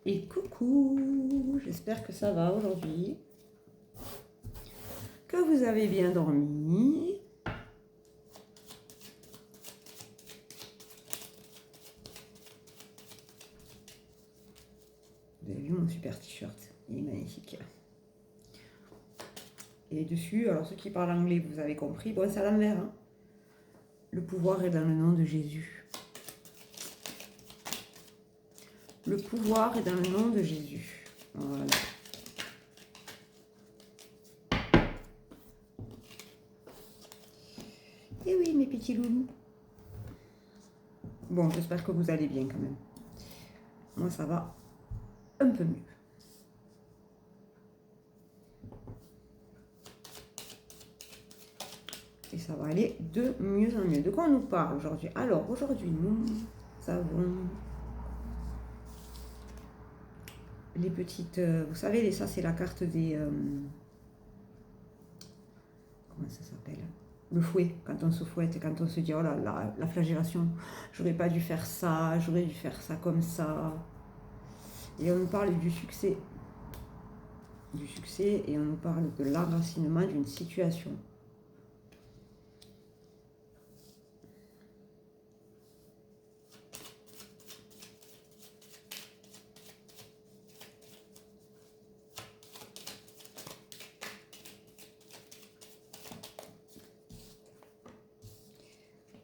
Et coucou, j'espère que ça va aujourd'hui, que vous avez bien dormi. Vous avez vu mon super t-shirt, il est magnifique. Et dessus, alors ceux qui parlent anglais, vous avez compris, bon c'est à l'envers. Hein. Le pouvoir est dans le nom de Jésus. Le pouvoir est dans le nom de Jésus. Voilà. Et oui, mes petits loulous. Bon, j'espère que vous allez bien quand même. Moi, ça va un peu mieux. Et ça va aller de mieux en mieux. De quoi on nous parle aujourd'hui? Alors, aujourd'hui, nous avons les petites... vous savez, ça, c'est la carte des... comment ça s'appelle? Le fouet, quand on se fouette, quand on se dit, oh là là, la flagellation, j'aurais pas dû faire ça, j'aurais dû faire ça comme ça. Et on nous parle du succès. Du succès, et on nous parle de l'enracinement d'une situation.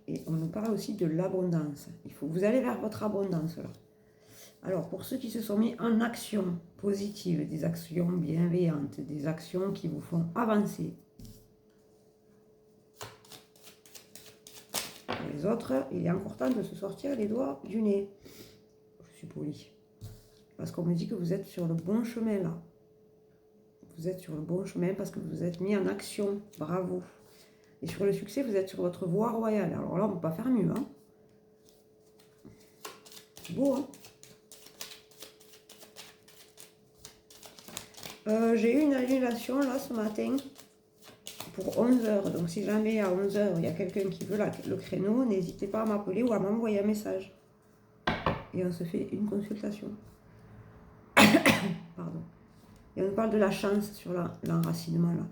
Et on nous parle aussi de l'abondance. Vous allez vers votre abondance là. Alors, pour ceux qui se sont mis en action positive, des actions bienveillantes, des actions qui vous font avancer. Pour les autres, il est encore temps de se sortir les doigts du nez. Je suis polie. Parce qu'on me dit que vous êtes sur le bon chemin là. Vous êtes sur le bon chemin parce que vous êtes mis en action. Bravo. Et sur le succès, vous êtes sur votre voie royale. Alors là, on ne peut pas faire mieux. Hein. Beau, hein. J'ai eu une annulation là ce matin pour 11h. Donc si jamais à 11h il y a quelqu'un qui veut le créneau, n'hésitez pas à m'appeler ou à m'envoyer un message. Et on se fait une consultation. Pardon. Et on nous parle de la chance sur l'enracinement là.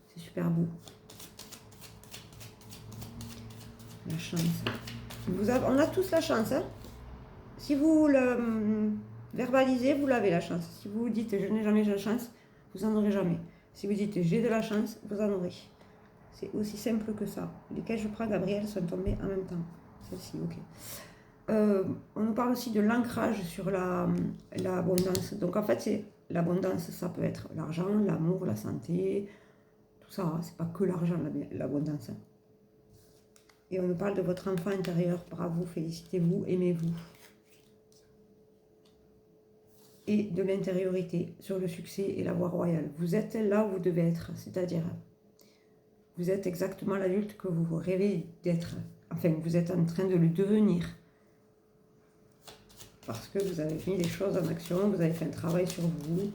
C'est super beau. La chance. On a tous la chance. Hein. Si vous le verbalisez, vous l'avez la chance. Si vous dites je n'ai jamais de chance, vous n'en aurez jamais. Si vous dites j'ai de la chance, vous en aurez. C'est aussi simple que ça. Lesquelles je prends, Gabriel, sont tombées en même temps. Celle-ci, ok. On nous parle aussi de l'ancrage sur l'abondance. Donc en fait, c'est l'abondance, ça peut être l'argent, l'amour, la santé, tout ça. Hein. C'est pas que l'argent, l'abondance. Hein. Et on nous parle de votre enfant intérieur. Bravo, félicitez-vous, aimez-vous. Et de l'intériorité sur le succès et la voie royale. Vous êtes là où vous devez être, c'est-à-dire vous êtes exactement l'adulte que vous rêvez d'être. Enfin, vous êtes en train de le devenir. Parce que vous avez mis des choses en action, vous avez fait un travail sur vous.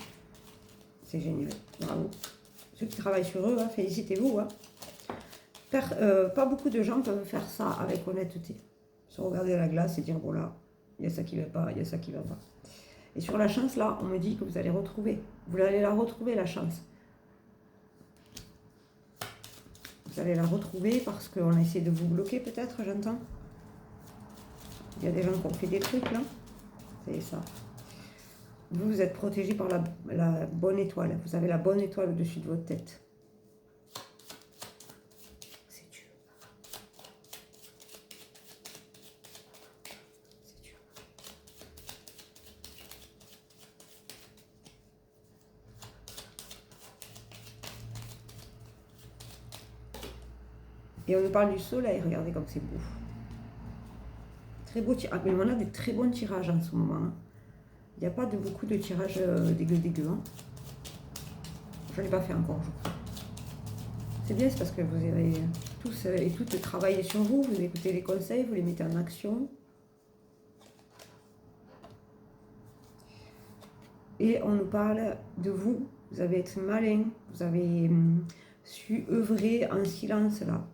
C'est génial, bravo. Ceux qui travaillent sur eux, hein, félicitez-vous. Hein. Pas beaucoup de gens peuvent faire ça avec honnêteté. Se regarder à la glace et dire, bon là, il y a ça qui ne va pas, il y a ça qui ne va pas. Et sur la chance, là, on me dit que vous allez retrouver. Vous allez la retrouver, la chance. Vous allez la retrouver parce qu'on a essayé de vous bloquer, peut-être, j'entends. Il y a des gens qui ont fait des trucs, là. C'est ça. Vous êtes protégé par la bonne étoile. Vous avez la bonne étoile au-dessus de votre tête. C'est Dieu. C'est Dieu. Et on nous parle du soleil, regardez comme c'est beau. Très beau tirage. Mais on a des très bons tirages en ce moment. Hein. Il n'y a pas beaucoup de tirages dégueu. Hein. Je ne l'ai pas fait encore, je crois. C'est bien, c'est parce que vous avez tous et toutes travaillé sur vous, vous écoutez les conseils, vous les mettez en action. Et on nous parle de vous. Vous avez été malin, vous avez su œuvrer en silence là.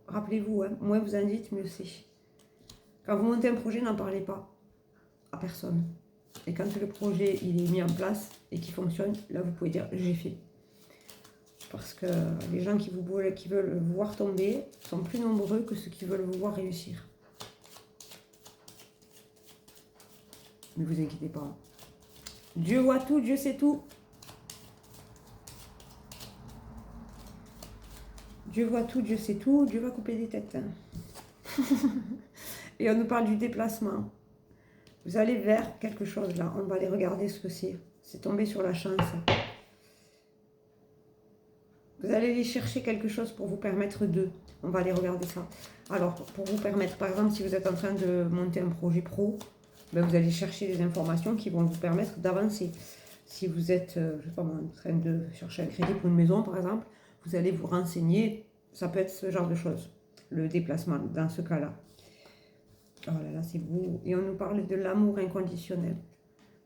Rappelez-vous, hein, moins vous en dites, mieux c'est. Quand vous montez un projet, n'en parlez pas à personne. Et quand le projet il est mis en place et qu'il fonctionne, là vous pouvez dire j'ai fait. Parce que les gens qui veulent vous voir tomber sont plus nombreux que ceux qui veulent vous voir réussir. Ne vous inquiétez pas. Dieu voit tout, Dieu sait tout. Dieu voit tout, Dieu sait tout, Dieu va couper des têtes. Et on nous parle du déplacement. Vous allez vers quelque chose là, on va aller regarder ce que c'est. C'est tombé sur la chance. Vous allez aller chercher quelque chose pour vous permettre de. On va aller regarder ça. Alors, pour vous permettre, par exemple, si vous êtes en train de monter un projet pro, ben vous allez chercher des informations qui vont vous permettre d'avancer. Si vous êtes, je sais pas, en train de chercher un crédit pour une maison, par exemple, vous allez vous renseigner. Ça peut être ce genre de choses, le déplacement, dans ce cas-là. Oh là là, c'est beau. Et on nous parle de l'amour inconditionnel.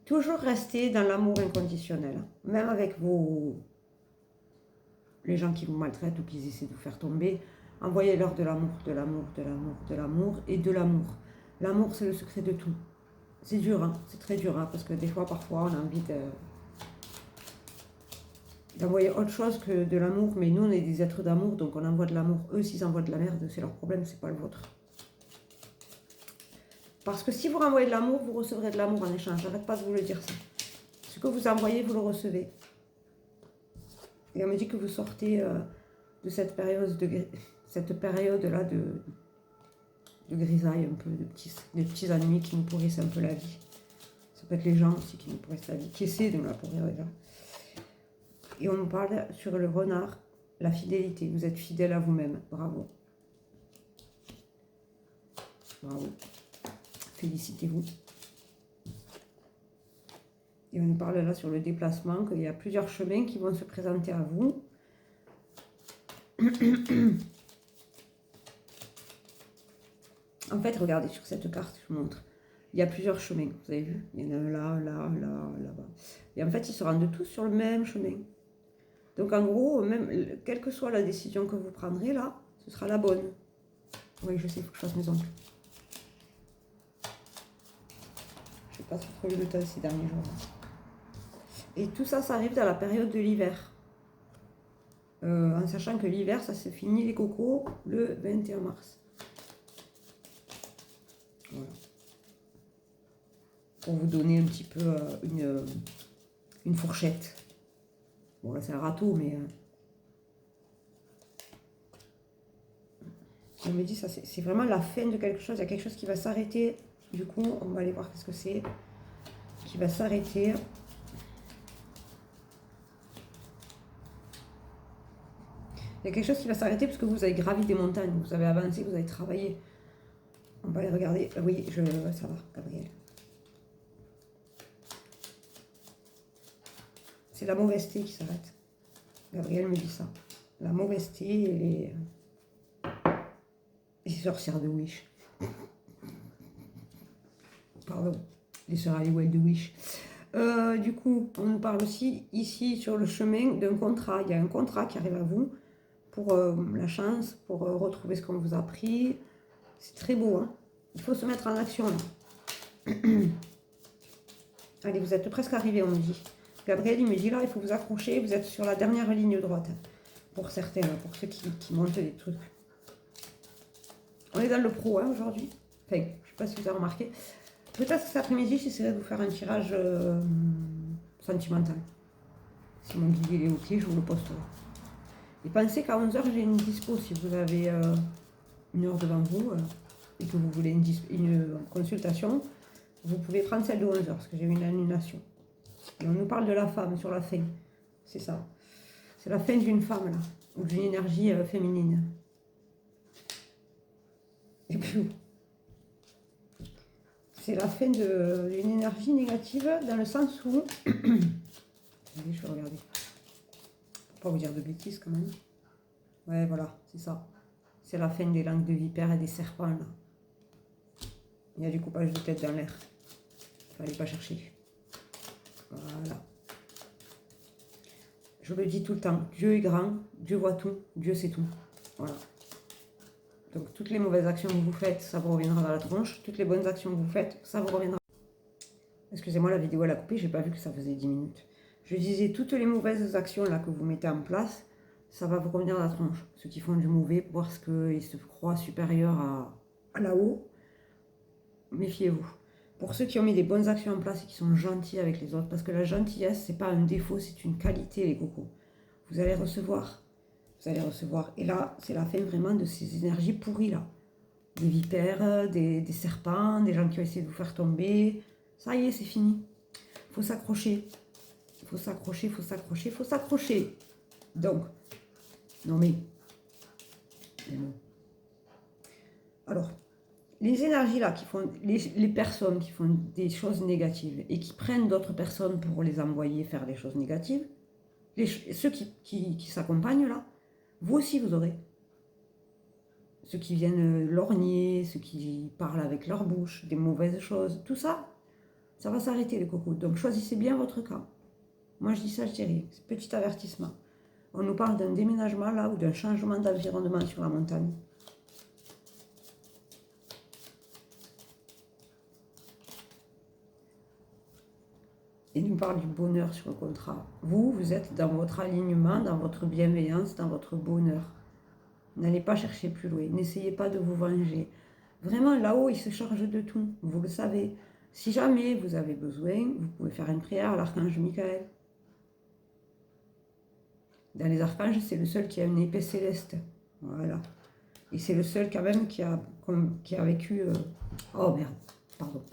Toujours rester dans l'amour inconditionnel. Même avec les gens qui vous maltraitent ou qui essaient de vous faire tomber, envoyez-leur de l'amour, de l'amour, de l'amour, de l'amour et de l'amour. L'amour, c'est le secret de tout. C'est dur, hein, c'est très dur, hein, parce que des fois, parfois, on a envie d'envoyer autre chose que de l'amour, mais nous, on est des êtres d'amour, donc on envoie de l'amour. Eux, s'ils envoient de la merde, c'est leur problème, c'est pas le vôtre. Parce que si vous renvoyez de l'amour, vous recevrez de l'amour en échange. J'arrête pas de vous le dire ça. Ce que vous envoyez, vous le recevez. Et on me dit que vous sortez de cette période-là de grisaille, un peu, de petits ennuis qui nous pourrissent un peu la vie. Ça peut être les gens aussi qui nous pourrissent la vie, qui essaient de nous la pourrir déjà. Et on nous parle sur le renard, la fidélité. Vous êtes fidèle à vous-même. Bravo. Bravo. Félicitez-vous. Et on nous parle là sur le déplacement, qu'il y a plusieurs chemins qui vont se présenter à vous. En fait, regardez sur cette carte, je vous montre. Il y a plusieurs chemins, vous avez vu? Il y en a un là, là, là, là-bas. Et en fait, ils se rendent tous sur le même chemin. Donc en gros, même quelle que soit la décision que vous prendrez là, ce sera la bonne. Oui, je sais, il faut que je fasse mes ongles. Je n'ai pas trop eu le temps ces derniers jours. Et tout ça, ça arrive dans la période de l'hiver. En sachant que l'hiver, ça se finit les cocos le 21 mars. Voilà. Pour vous donner un petit peu une fourchette. Bon, là, c'est un râteau, mais... On me dit, ça, c'est vraiment la fin de quelque chose. Il y a quelque chose qui va s'arrêter. Du coup, on va aller voir qu'est-ce que c'est. Qui va s'arrêter. Il y a quelque chose qui va s'arrêter parce que vous avez gravi des montagnes. Vous avez avancé, vous avez travaillé. On va aller regarder. Oui, ça va, Gabriel. C'est la mauvaiseté qui s'arrête. Gabriel me dit ça. La mauvaiseté et les sorcières de Wish. Pardon. Les sœurs Halliwell de Wish. Du coup, on nous parle aussi ici sur le chemin d'un contrat. Il y a un contrat qui arrive à vous pour la chance, pour retrouver ce qu'on vous a pris. C'est très beau, hein. Il faut se mettre en action là. Allez, vous êtes presque arrivés, on me dit. Gabriel, il me dit là, il faut vous accrocher, vous êtes sur la dernière ligne droite. Pour certains, pour ceux qui montent des trucs. On est dans le pro hein, aujourd'hui. Enfin, je ne sais pas si vous avez remarqué. Peut-être que cet après-midi, j'essaierai de vous faire un tirage sentimental. Si mon guide est ok, je vous le posterai. Et pensez qu'à 11h, j'ai une dispo si vous avez une heure devant vous et que vous voulez une consultation. Vous pouvez prendre celle de 11h parce que j'ai une annulation. Et on nous parle de la femme sur la fin. C'est ça. C'est la fin d'une femme, là. Ou d'une énergie féminine. Et puis, c'est la fin d'une énergie négative dans le sens où... Allez, je vais regarder. Pour pas vous dire de bêtises, quand même. Ouais, voilà, c'est ça. C'est la fin des langues de vipère et des serpents, là. Il y a du coupage de tête dans l'air. Fallait pas chercher. Voilà. Je le dis tout le temps, Dieu est grand, Dieu voit tout, Dieu sait tout. Voilà. Donc toutes les mauvaises actions que vous faites, ça vous reviendra dans la tronche. Toutes les bonnes actions que vous faites, ça vous reviendra. Excusez-moi, la vidéo elle a coupé, j'ai pas vu que ça faisait 10 minutes. Je disais, toutes les mauvaises actions là que vous mettez en place, ça va vous revenir à la tronche. Ceux qui font du mauvais parce qu'ils se croient supérieurs à là-haut, méfiez-vous. Pour ceux qui ont mis des bonnes actions en place et qui sont gentils avec les autres, parce que la gentillesse, c'est pas un défaut, c'est une qualité, les cocos. Vous allez recevoir. Vous allez recevoir. Et là, c'est la fin vraiment de ces énergies pourries là. Des vipères, des serpents, des gens qui ont essayé de vous faire tomber. Ça y est, c'est fini. Il faut s'accrocher. Il faut s'accrocher, il faut s'accrocher, il faut s'accrocher. Donc, non mais bon. Alors, les énergies là qui font, les personnes qui font des choses négatives et qui prennent d'autres personnes pour les envoyer faire des choses négatives, ceux qui s'accompagnent là, vous aussi vous aurez. Ceux qui viennent lorgner, ceux qui parlent avec leur bouche, des mauvaises choses, tout ça, ça va s'arrêter les cocos. Donc choisissez bien votre camp. Moi je dis ça, je dis rien. C'est petit avertissement. On nous parle d'un déménagement là ou d'un changement d'environnement sur la montagne. Et nous parle du bonheur sur le contrat. Vous, vous êtes dans votre alignement, dans votre bienveillance, dans votre bonheur. N'allez pas chercher plus loin. N'essayez pas de vous venger. Vraiment, là-haut, il se charge de tout. Vous le savez. Si jamais vous avez besoin, vous pouvez faire une prière à l'archange Michael. Dans les archanges, c'est le seul qui a une épée céleste. Voilà. Et c'est le seul quand même qui a vécu... oh merde, pardon.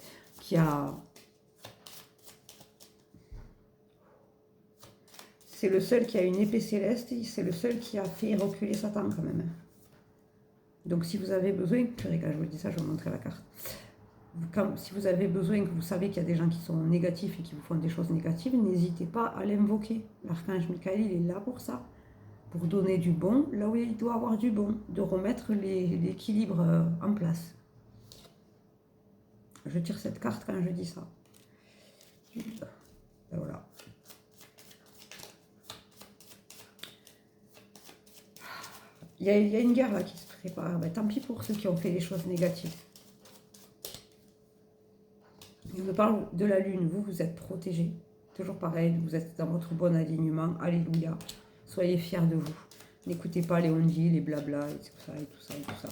C'est le seul qui a une épée céleste, c'est le seul qui a fait reculer Satan quand même. Donc si vous avez besoin, quand je vous dis ça, je vais vous montrer la carte. Si vous avez besoin, que vous savez qu'il y a des gens qui sont négatifs et qui vous font des choses négatives, n'hésitez pas à l'invoquer. L'archange Michael, il est là pour ça. Pour donner du bon, là où il doit avoir du bon. De remettre l'équilibre en place. Je tire cette carte quand je dis ça. Et voilà. Il y a une guerre là qui se prépare. Ben, tant pis pour ceux qui ont fait des choses négatives. Il me parle de la lune. Vous êtes protégés. Toujours pareil, vous êtes dans votre bon alignement. Alléluia. Soyez fiers de vous. N'écoutez pas les on-dit, les blabla, et tout ça, et tout ça, et tout ça.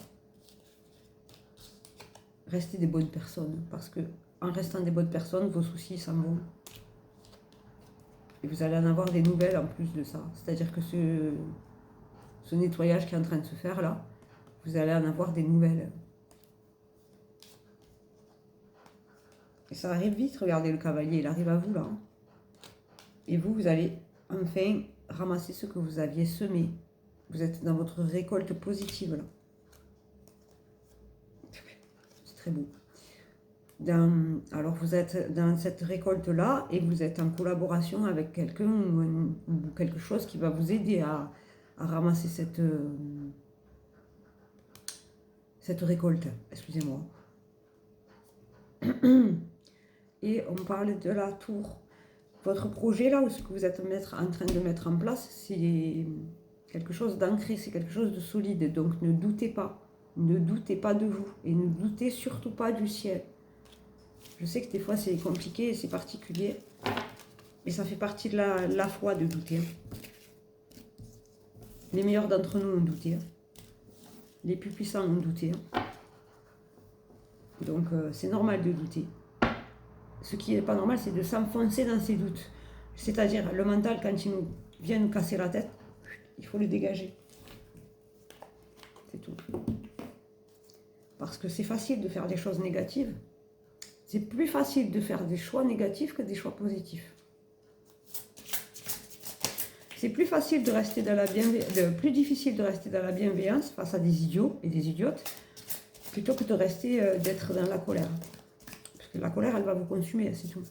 Restez des bonnes personnes. Parce que en restant des bonnes personnes, vos soucis s'en vont. Et vous allez en avoir des nouvelles en plus de ça. C'est-à-dire que ce nettoyage qui est en train de se faire là, vous allez en avoir des nouvelles. Et ça arrive vite, regardez le cavalier, il arrive à vous là. Et vous allez enfin ramasser ce que vous aviez semé. Vous êtes dans votre récolte positive là. C'est très beau. Alors vous êtes dans cette récolte là et vous êtes en collaboration avec quelqu'un ou quelque chose qui va vous aider à ramasser cette récolte. Excusez-moi. Et on parle de la tour. Votre projet là, ou ce que vous êtes en train de mettre en place, c'est quelque chose d'ancré, c'est quelque chose de solide. Donc ne doutez pas. Ne doutez pas de vous. Et ne doutez surtout pas du ciel. Je sais que des fois c'est compliqué, c'est particulier. Mais ça fait partie de la foi de douter. Les meilleurs d'entre nous ont douté. Les plus puissants ont douté. Donc c'est normal de douter. Ce qui n'est pas normal, c'est de s'enfoncer dans ses doutes. C'est-à-dire, le mental, quand il vient nous casser la tête, il faut le dégager. C'est tout. Parce que c'est facile de faire des choses négatives. C'est plus facile de faire des choix négatifs que des choix positifs. C'est plus facile de rester dans la plus difficile de rester dans la bienveillance face à des idiots et des idiotes, plutôt que de rester, d'être dans la colère. La colère, elle va vous consumer, c'est tout.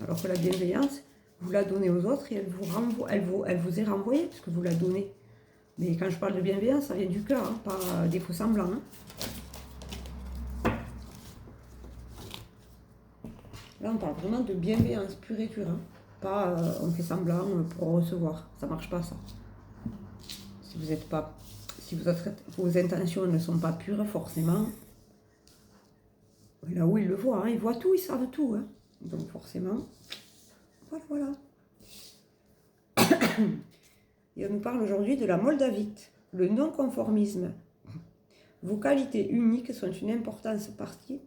Alors que la bienveillance, vous la donnez aux autres et elle vous est renvoyée, parce que vous la donnez. Mais quand je parle de bienveillance, ça vient du cœur, hein, pas des faux semblants. Hein. Là, on parle vraiment de bienveillance pure et dure. Hein. Pas on fait semblant pour recevoir. Ça marche pas, ça. Si vos intentions ne sont pas pures, forcément... Oui, Là où ils le voient, hein, ils voient tout, ils savent tout. Hein. Donc forcément, voilà. Et on nous parle aujourd'hui de la moldavite, le non-conformisme. Vos qualités uniques sont une importante partie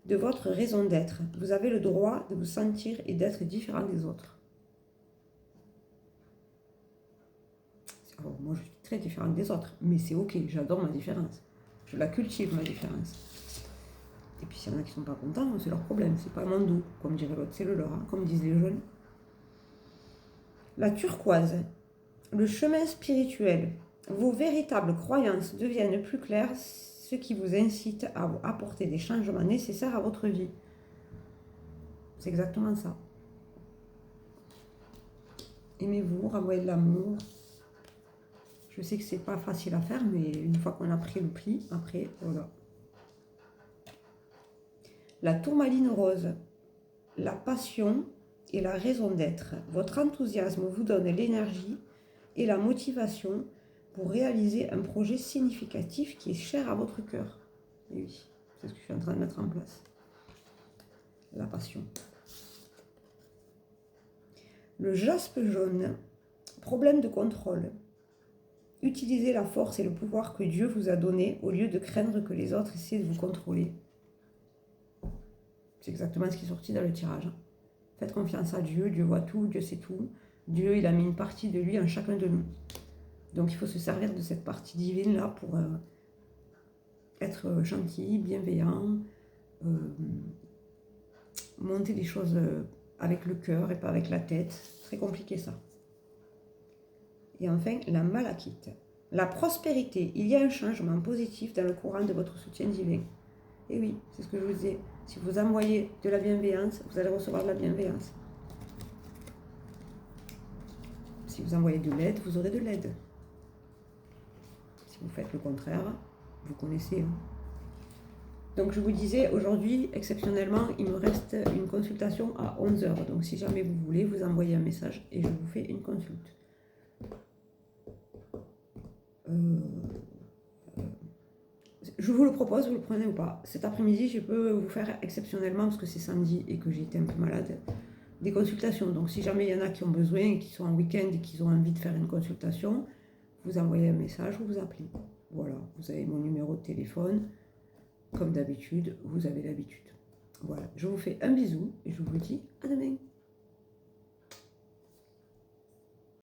de votre raison d'être. Vous avez le droit de vous sentir et d'être différent des autres. Alors, moi, je suis très différente des autres, mais c'est ok, j'adore ma différence. Je la cultive, ma différence. Et puis, s'il y en a qui ne sont pas contents, c'est leur problème, c'est pas mon dos, comme dirait l'autre, c'est le leur, hein, comme disent les jeunes. La turquoise, le chemin spirituel. Vos véritables croyances deviennent plus claires, ce qui vous incite à apporter des changements nécessaires à votre vie. C'est exactement ça. Aimez-vous, renvoyez de l'amour. Je sais que c'est pas facile à faire, mais une fois qu'on a pris le pli, après, voilà. La tourmaline rose, la passion et la raison d'être. Votre enthousiasme vous donne l'énergie et la motivation pour réaliser un projet significatif qui est cher à votre cœur. Et oui, c'est ce que je suis en train de mettre en place. La passion. Le jaspe jaune, problème de contrôle. Utilisez la force et le pouvoir que Dieu vous a donné au lieu de craindre que les autres essaient de vous contrôler. C'est exactement ce qui est sorti dans le tirage. Faites confiance à Dieu, Dieu voit tout, Dieu sait tout. Dieu, il a mis une partie de lui en chacun de nous. Donc il faut se servir de cette partie divine-là pour être gentil, bienveillant, monter les choses avec le cœur et pas avec la tête. Très compliqué ça. Et enfin, la malachite. La prospérité. Il y a un changement positif dans le courant de votre soutien divin. Et oui, c'est ce que je vous disais. Si vous envoyez de la bienveillance, vous allez recevoir de la bienveillance. Si vous envoyez de l'aide, vous aurez de l'aide. Si vous faites le contraire, vous connaissez. Hein. Donc je vous disais, aujourd'hui, exceptionnellement, il me reste une consultation à 11h. Donc si jamais vous voulez, vous envoyez un message et je vous fais une consulte. Je vous le propose, vous le prenez ou pas. Cet après-midi, je peux vous faire exceptionnellement, parce que c'est samedi et que j'ai été un peu malade, des consultations. Donc si jamais il y en a qui ont besoin et qui sont en week-end et qui ont envie de faire une consultation, vous envoyez un message ou vous appelez. Voilà, vous avez mon numéro de téléphone. Comme d'habitude, vous avez l'habitude. Voilà, je vous fais un bisou et je vous dis à demain.